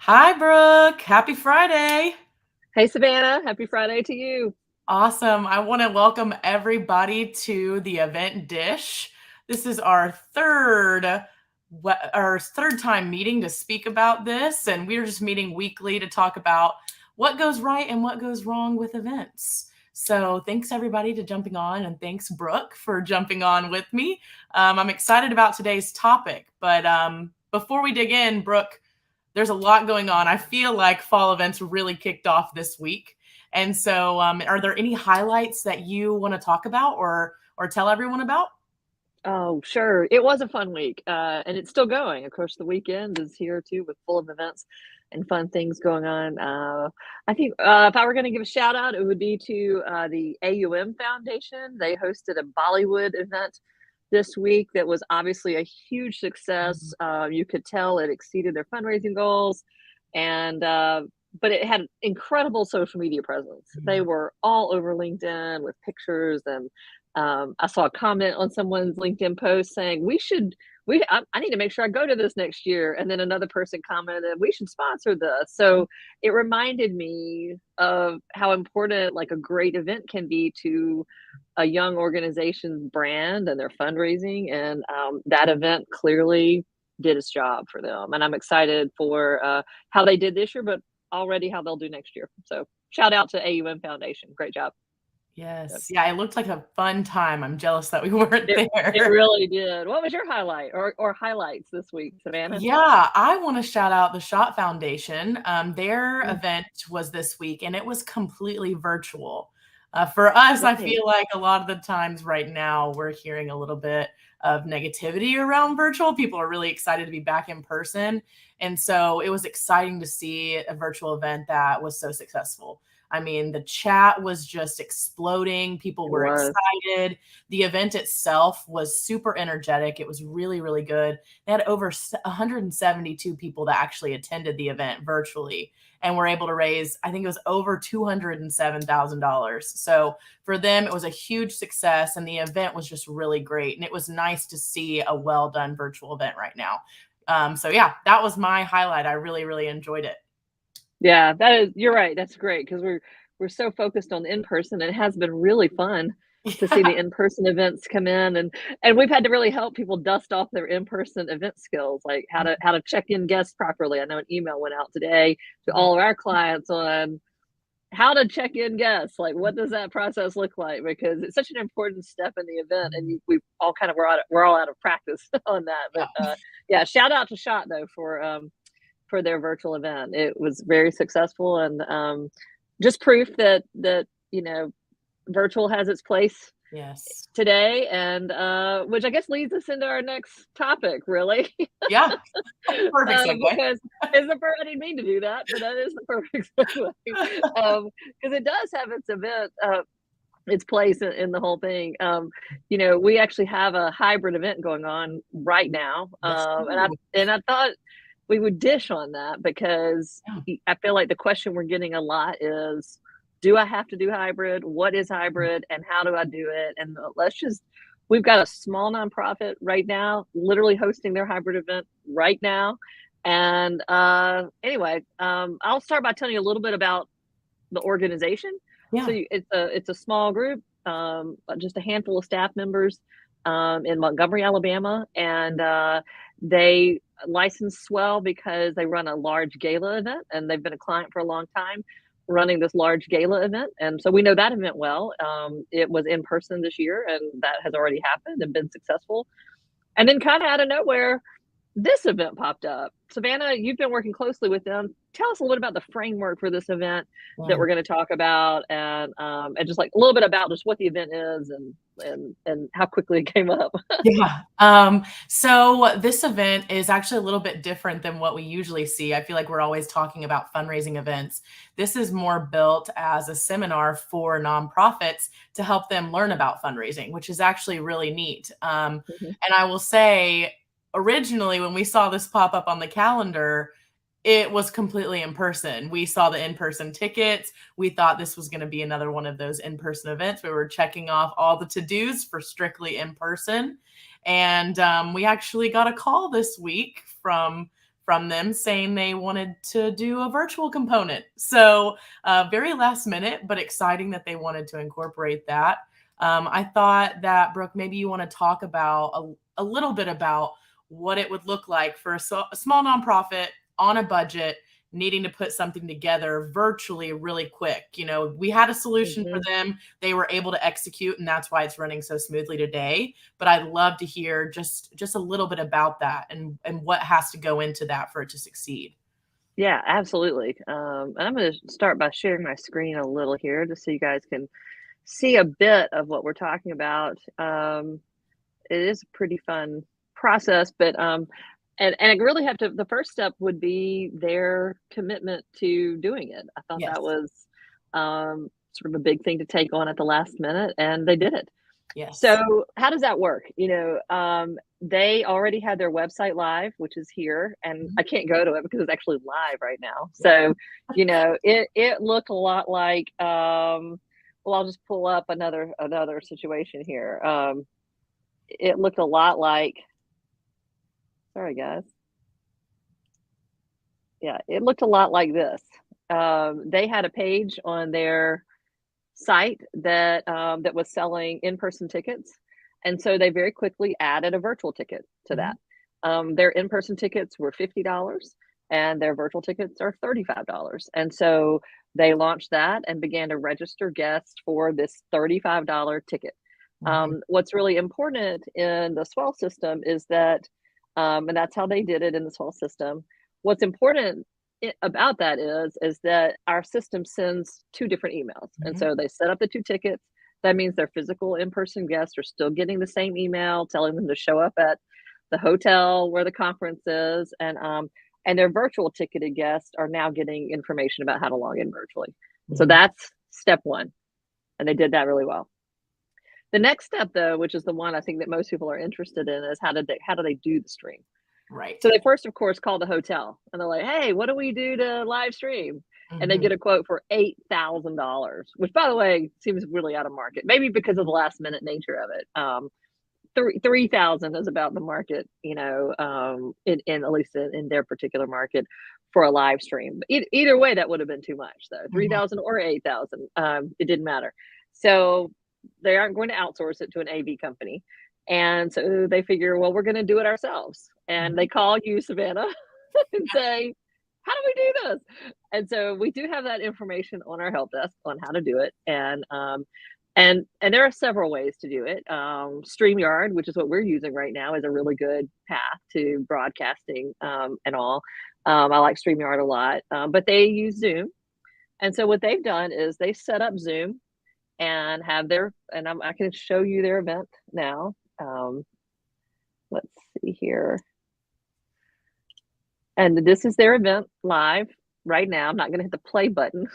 Hi, Brooke. Happy Friday. Hey, Savannah. Happy Friday to you. Awesome. I want to welcome everybody to the event Dish. This is our third time meeting to speak about this, and we're just meeting weekly to talk about what goes right and what goes wrong with events. So thanks everybody to jumping on, and thanks Brooke for jumping on with me. I'm excited about today's topic, but before we dig in, Brooke, there's a lot going on. I feel like fall events really kicked off this week. And so, are there any highlights that you want to talk about or tell everyone about? Oh, sure. It was a fun week, and it's still going. Of course, the weekend is here too, with full of events and fun things going on. I think if I were going to give a shout out, it would be to the AUM Foundation. They hosted a Bollywood event this week that was obviously a huge success. You could tell it exceeded their fundraising goals, and but it had incredible social media presence. They were all over LinkedIn with pictures, and I saw a comment on someone's LinkedIn post saying I need to make sure I go to this next year. And then another person commented, we should sponsor this. So it reminded me of how important like a great event can be to a young organization's brand and their fundraising. And that event clearly did its job for them. And I'm excited for how they did this year, but already how they'll do next year. So shout out to AUM Foundation. Great job. Yes. Yeah, it looked like a fun time. I'm jealous that we weren't It there. really did. What was your highlight or highlights this week, Savannah? Yeah, I want to shout out the Shot Foundation. Their Mm, event was this week and it was completely virtual. For us, I right. feel like a lot of the times right now we're hearing a little bit of negativity around virtual. People are really excited to be back in person. And so it was exciting to see a virtual event that was so successful. I mean, the chat was just exploding. People It were was. excited. The event itself was super energetic. It was really, really good. They had over 172 people that actually attended the event virtually and were able to raise, I think it was over $207,000. So for them, it was a huge success and the event was just really great. And it was nice to see a well done virtual event right now. So yeah, that was my highlight. I really, really enjoyed it. Yeah, that is you're right. That's great because we're so focused on in person. It has been really fun to see the Yeah. in-person events come in, and we've had to really help people dust off their in-person event skills, like how to check in guests properly. I know an email went out today to all of our clients on how to check in guests. Like, what does that process look like? Because it's such an important step in the event, and we all kind of we're all out of practice on that. But yeah, shout out to Shot though for their virtual event. It was very successful, and just proof that virtual has its place Yes. today, and which I guess leads us into our next topic, really. Yeah. Perfect segue. Because I didn't mean to do that, but that is the perfect segue. Because it does have its event, its place in the whole thing. We actually have a hybrid event going on right now, Yes. and I thought we would dish on that because Yeah. I feel like the question we're getting a lot is, do I have to do hybrid? What is hybrid, and how do I do it? And we've got a small nonprofit right now, literally hosting their hybrid event right now. And anyway, I'll start by telling you a little bit about the organization. So Yeah. it's a small group, just a handful of staff members in Montgomery, Alabama, and they license Swell because they run a large gala event, and they've been a client for a long time, running this large gala event, and so we know that event well. It was in person this year, and that has already happened and been successful. And then, kind of out of nowhere, this event popped up. Savannah, you've been working closely with them. Tell us a little bit about the framework for this event that Yeah. we're going to talk about, and just like a little bit about just what the event is and how quickly it came up. Yeah. So this event is actually a little bit different than what we usually see. I feel like we're always talking about fundraising events. This is more built as a seminar for nonprofits to help them learn about fundraising, which is actually really neat. And I will say, originally, when we saw this pop up on the calendar, it was completely in person. We saw the in-person tickets. We thought this was going to be another one of those in-person events. We were checking off all the to-dos for strictly in person. And we actually got a call this week from them saying they wanted to do a virtual component. So very last minute, but exciting that they wanted to incorporate that. I thought that, Brooke, maybe you want to talk about a little bit about what it would look like for a small nonprofit on a budget needing to put something together virtually really quick. We had a solution for Mhm. them. They were able to execute, and that's why it's running so smoothly today. But I'd love to hear just a little bit about that and what has to go into that for it to succeed. Yeah, absolutely. And I'm going to start by sharing my screen a little here just so you guys can see a bit of what we're talking about. It is a pretty fun process, but and I really have to. The first step would be their commitment to doing it. I thought that Yes. was sort of a big thing to take on at the last minute, and they did it. Yes. So how does that work? They already had their website live, which is here, and Mhm. I can't go to it because it's actually live right now. Yeah. So, it looked a lot like. Well, I'll just pull up another situation here. It looked a lot like. Sorry, guys. Yeah, it looked a lot like this. They had a page on their site that was selling in-person tickets, and so they very quickly added a virtual ticket to that. Mhm. Their in-person tickets were $50 and their virtual tickets are $35. And so they launched that and began to register guests for this $35 ticket. Mhm. What's really important in the Swell system is that, and that's how they did it in the Swell system. What's important about that is that our system sends two different emails, and Mhm. so they set up the two tickets. That means their physical in-person guests are still getting the same email telling them to show up at the hotel where the conference is, and their virtual ticketed guests are now getting information about how to log in virtually. So Mhm. that's step one, and they did that really well. The next step, though, which is the one I think that most people are interested in, is how do they do the stream? Right. So they first, of course, call the hotel and they're like, "Hey, what do we do to live stream?" And they Mhm. get a quote for $8,000, which, by the way, seems really out of market. Maybe because of the last minute nature of it. 3,000 is about the market, in at least in their particular market for a live stream. Either way, that would have been too much, though. three Mhm. thousand or 8,000, it didn't matter. So they aren't going to outsource it to an AV company, and so they figure, well, we're going to do it ourselves. And they Mhm. call you, Savannah, and say, "How do we do this?" And so we do have that information on our help desk on how to do it, and there are several ways to do it. StreamYard, which is what we're using right now, is a really good path to broadcasting, and all. I like StreamYard a lot, but they use Zoom. And so what they've done is they set up Zoom and have I can show you their event now. Let's see here. And this is their event live right now. I'm not going to hit the play button.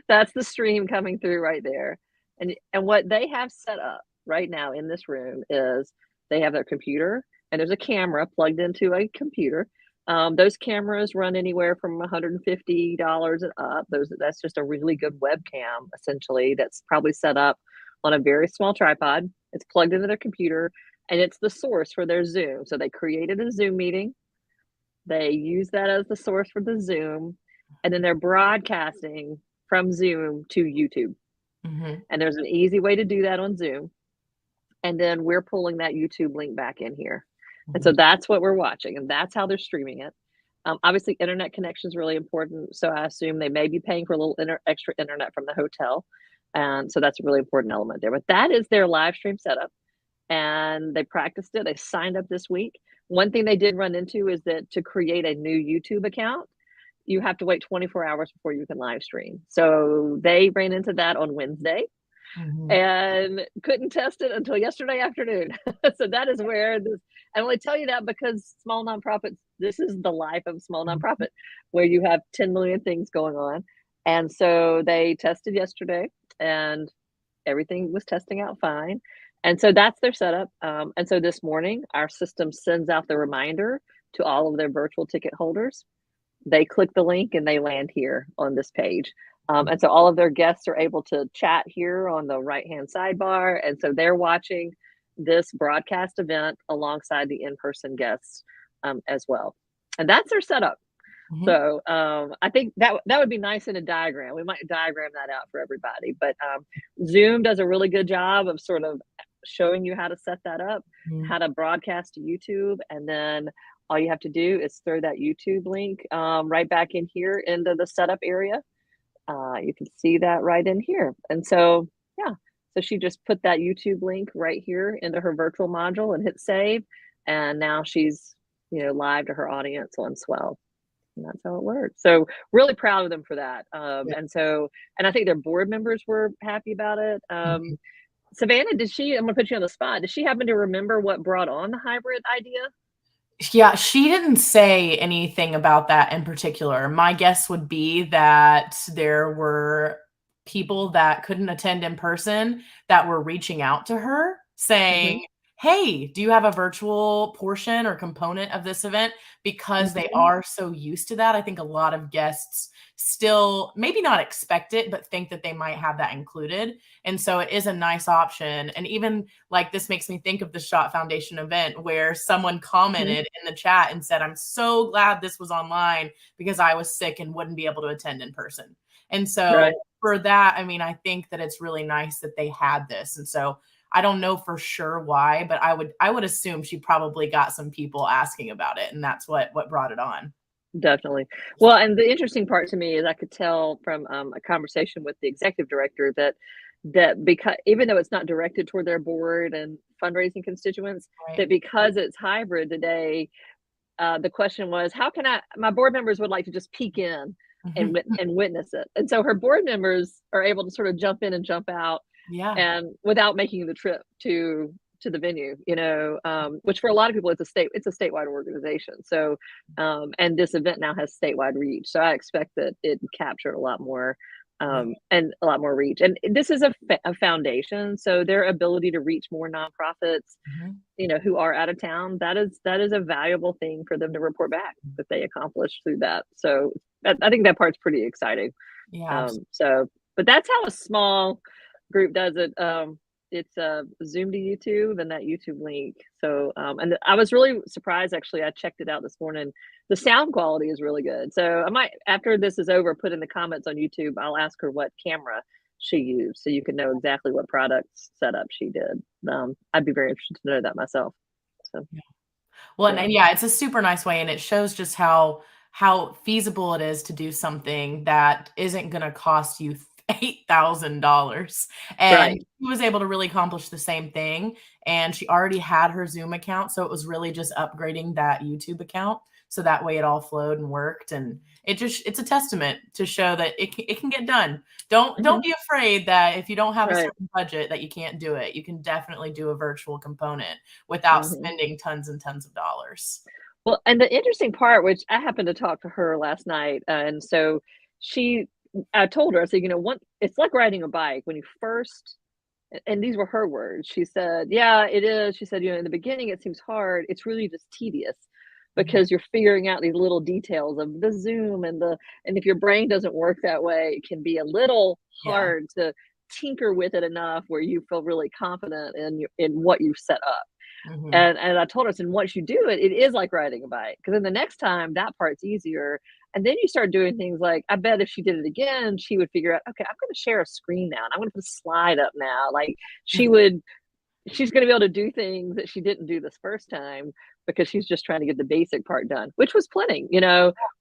That's the stream coming through right there. And what they have set up right now in this room is they have their computer and there's a camera plugged into a computer. Those cameras run anywhere from $150 and up. That's just a really good webcam, essentially, that's probably set up on a very small tripod. It's plugged into their computer and it's the source for their Zoom. So they created a Zoom meeting, they use that as the source for the Zoom, and then they're broadcasting from Zoom to YouTube. Mhm. And there's an easy way to do that on Zoom. And then we're pulling that YouTube link back in here. And so Mhm. that's what we're watching, and that's how they're streaming it. Obviously, internet connection is really important. So I assume they may be paying for a little extra internet from the hotel. And so that's a really important element there. But that is their live stream setup, and they practiced it. They signed up this week. One thing they did run into is that to create a new YouTube account, you have to wait 24 hours before you can live stream. So they ran into that on Wednesday Mhm. and couldn't test it until yesterday afternoon. So that is where this, I only tell you that because small nonprofits, this is the life of a small Mhm. nonprofit where you have 10 million things going on. And so they tested yesterday and everything was testing out fine. And so that's their setup. And so this morning, our system sends out the reminder to all of their virtual ticket holders. They click the link and they land here on this page. And so all of their guests are able to chat here on the right hand sidebar. And so they're watching this broadcast event alongside the in person guests, as well. and that's their setup. Mhm. So I think that would be nice in a diagram. We might diagram that out for everybody. But Zoom does a really good job of sort of showing you how to set that up, Mhm. how to broadcast to YouTube, and then all you have to do is throw that YouTube link right back in here into the setup area. You can see that right in here. And so, yeah, so she just put that YouTube link right here into her virtual module and hit save. And now she's, live to her audience on Swell. And that's how it works. So really proud of them for that. Yeah. And I think their board members were happy about it. Mhm. Savannah, I'm gonna put you on the spot. Did she happen to remember what brought on the hybrid idea? Yeah, she didn't say anything about that in particular. My guess would be that there were people that couldn't attend in person that were reaching out to her Hmm. saying, "Hey, do you have a virtual portion or component of this event?" Because they Hmm. are so used to that. I think a lot of guests still maybe not expect it, but think that they might have that included. And so it is a nice option. And even like this makes me think of the Shot Foundation event where someone Hmm. commented in the chat and said, "I'm so glad this was online because I was sick and wouldn't be able to attend in person." And Right. so for that, I mean, I think that it's really nice that they had this. And so I don't know for sure why, but I would assume she probably got some people asking about it, and that's what brought it on. Definitely. Well, and the interesting part to me is I could tell from a conversation with the executive director that because even though it's not directed toward their board and fundraising constituents, Right. that because it's hybrid today, the question was, how can my board members would like to just peek in and Mhm. and witness it. And so her board members are able to sort of jump in and jump out Yeah. and without making the trip to the venue, which for a lot of people it's a statewide organization. So and this event now has statewide reach. So I expect that it captured a lot more Yeah. and a lot more reach. And this is a foundation, so their ability to reach more nonprofits Mhm. who are out of town, that is a valuable thing for them to report back that they accomplished through that. So I think that part's pretty exciting. Yeah. So, but that's how a small group does it. It's Zoom to YouTube and that YouTube link. So, and I was really surprised actually. I checked it out this morning. The sound quality is really good. So I might, after this is over, put in the comments on YouTube. I'll ask her what camera she used, so you can know exactly what products setup she did. I'd be very interested to know that myself. So, Well, yeah. and yeah, it's a super nice way, and it shows just how feasible it is to do something that isn't gonna cost you $8,000. And Right. she was able to really accomplish the same thing, and she already had her Zoom account, so it was really just upgrading that YouTube account, so that way it all flowed and worked, and it's a testament to show that it can get done. Don't Hmm. be afraid that if you don't have a Right. certain budget that you can't do it. You can definitely do a virtual component without Hmm. spending tons and tons of dollars. Well, and the interesting part, which I happened to talk to her last night, and so she, I told her, I said, one, it's like riding a bike when you first, and these were her words. She said, "Yeah, it is." She said, "In the beginning, it seems hard. It's really just tedious Mhm. because you're figuring out these little details of the Zoom and if your brain doesn't work that way, it can be a little Yeah. hard to tinker with it enough where you feel really confident in what you've set up." Mhm. And I told her, I said, once you do it, it is like riding a bike. Because then the next time that part's easier. And then you start doing things like, I bet if she did it again, she would figure out, okay, I'm going to share a screen now and I'm going to put a slide up now. Like she's going to be able to do things that she didn't do this first time because she's just trying to get the basic part done, which was plenty,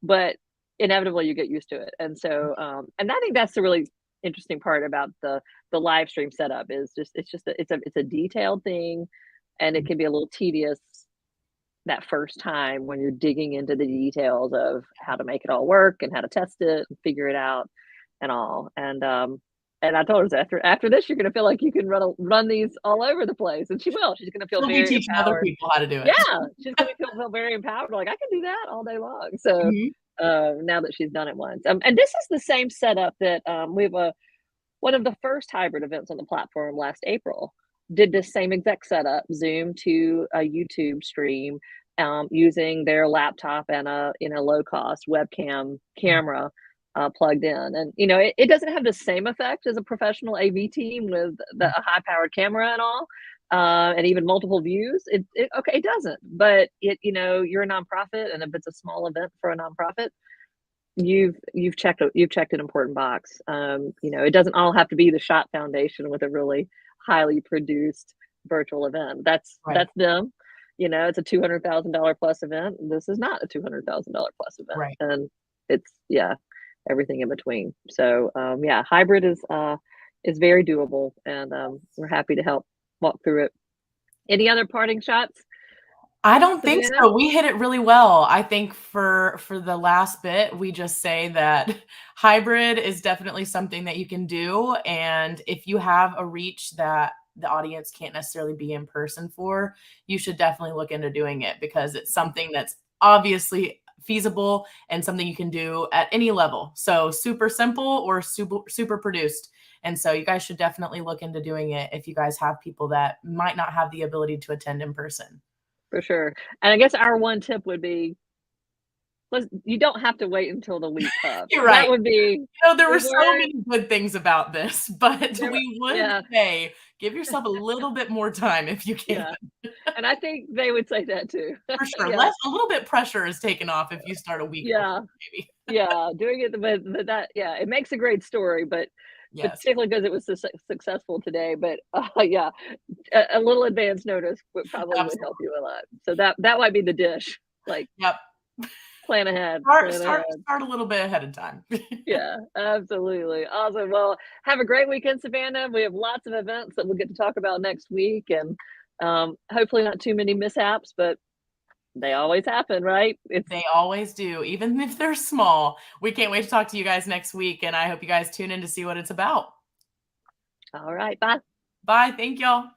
but inevitably you get used to it. And so, and I think that's the really interesting part about the live stream setup is it's a detailed thing and it can be a little tedious that first time when you're digging into the details of how to make it all work and how to test it and figure it out and all. And I told her after this, you're going to feel like you can run these all over the place, and she will. She's going to feel She'll be very teaching other empowered. people how to do Yeah, it. she's going to feel very empowered. Like I can do that all day long. So Mhm. now that she's done it once, and this is the same setup that we have one of the first hybrid events on the platform last April did this same exact setup, Zoom to a YouTube stream, using their laptop and a low cost webcam Mhm. camera plugged in. And it doesn't have the same effect as a professional AV team with a high powered camera and all, and even multiple views. Okay, it doesn't, but you're a nonprofit, and if it's a small event for a nonprofit, you've checked an important box. It doesn't all have to be the Shot Foundation with a really highly produced virtual event. Right. That's them. It's a $200,000 plus event. This is not a $200,000 plus event, Right. and it's yeah, everything in between. So yeah, hybrid is very doable, and we're happy to help walk through it. Any other parting shots, I don't think Savannah? so. We hit it really well. I think for the last bit, we just say that hybrid is definitely something that you can do, and if you have a reach that the audience can't necessarily be in person for, you should definitely look into doing it because it's something that's obviously feasible and something you can do at any level. So super simple or super produced. And so you guys should definitely look into doing it if you guys have people that might not have the ability to attend in person. For sure. And I guess our one tip would be, you don't have to wait until the week of. You're That right. would be There were if so we're many good things about this, but there. we would Yeah, say give yourself a little bit more time if you can. yeah. And I think they would say that too. For sure. Yeah, A little bit pressure is taken off if you start a week before, yeah, maybe. yeah. Doing it, but that, yeah, it makes a great story, but Yes. particularly because it was so successful today. But yeah, a little advance notice would help Absolutely. you a lot. So that might be the dish. Like, Yep. plan ahead, Start plan start ahead. start a little bit ahead of time. Yeah, absolutely. Awesome. Well, have a great weekend, Savannah. We have lots of events that we'll get to talk about next week, and hopefully not too many mishaps, but they always happen, right? It's They always do, even if they're small. We can't wait to talk to you guys next week, and I hope you guys tune in to see what it's about. all right. Bye. Bye. Thank y'all.